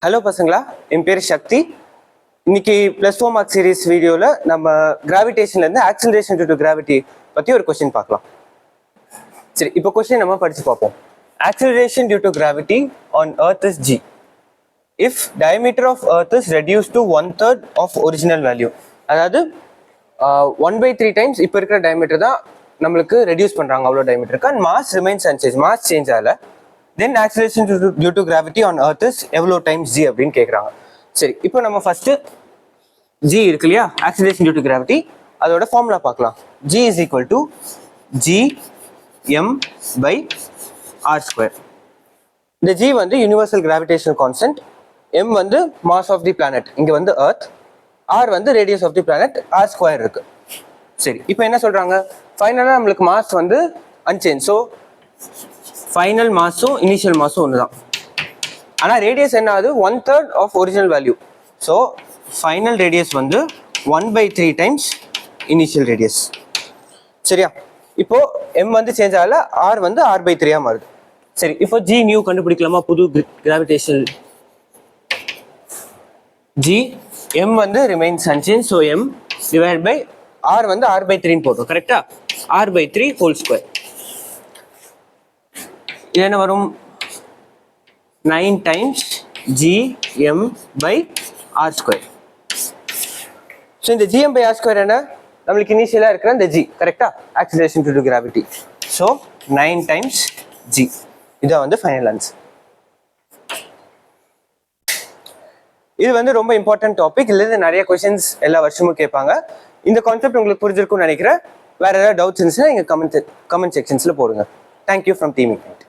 Hello பசங்களா, என் பேர் சக்தி. இன்னைக்கு +4 மார்க் சீரிஸ் வீடியோவில் நம்ம கிராவிடேஷன்லேருந்து ஆக்சிலரேஷன் டியூ டு கிராவிட்டி பற்றி ஒரு கொஸ்டின் பார்க்கலாம். சரி, இப்போ கொஸ்டின் நம்ம படித்து பார்ப்போம். Acceleration due to gravity on earth is g. If diameter of earth is reduce to 1/3 of original value. அதாவது 1/3 டைம்ஸ் இப்போ இருக்கிற டயமீட்டர் தான் நம்மளுக்கு ரெடியூஸ் பண்ணுறாங்க, அவ்வளோ டயமீட்டருக்கு. And mass remains unchange, mass change ஆகல. Then acceleration due to gravity on earth is எவ்வளோ டைம்ஸ் g அப்படின்னு கேட்குறாங்க. சரி, இப்போ நம்ம ஃபர்ஸ்ட் g இருக்கு இல்லையா, ஆக்சிலரேஷன் டியூ டு கிராவிட்டி, அதோட ஃபார்முலா பார்க்கலாம். g is equal to gm/r². இந்த g வந்து யூனிவர்சல் கிராவிடேஷனல் கான்ஸ்டன்ட், m வந்து மாஸ் ஆஃப் தி பிளானட், இங்க வந்து எர்த், r வந்து radius of the planet, r² இருக்கு. சரி, இப்போ என்ன சொல்றாங்க, ஃபைனலாக நம்மளுக்கு மாஸ் வந்து அன்சேஞ்ச். ஸோ ஃபைனல் மாஸும் இனிஷியல் மாஸும் ஒன்று தான். ஆனால் ரேடியஸ் என்ன ஆகுது, 1/3 of original value. So final radius வந்து 1/3 டைம்ஸ் இனிஷியல் ரேடியஸ். சரியா, இப்போ m வந்து சேஞ்ச் ஆகல, r வந்து r/3 மாறுது. சரி, இப்போ g நியூ கண்டுபிடிக்கலாமா, புது கிராவிடேஷன் g. m வந்து remains unchanged, so m divide by r வந்து r/3 போட்டோம், கரெக்டா, r/3 ஹோல் ஸ்கொயர். இது என்ன வரும், 9 டைம்ஸ் gm/r². ஸோ இந்த gm/r² என்ன, நம்மளுக்கு இனிஷியலாக இருக்கிற இந்த g, கரெக்டா, acceleration due to gravity. So 9 times g, இதான் வந்து ஃபைனல் ஆன்சர். இது வந்து ரொம்ப இம்பார்ட்டன்ட் டாபிக். இதுலேருந்து நிறைய கொஸ்டின்ஸ் எல்லா வருஷமும் கேட்பாங்க. இந்த கான்செப்ட் உங்களுக்கு புரிஞ்சிருக்கும்னு நினைக்கிறேன். வேற ஏதாவது டவுட்ஸ் இருந்துச்சுன்னா நீங்கள் கமெண்ட் செக்ஷன்ஸில் போடுங்க. Thank you from team IGNITTE.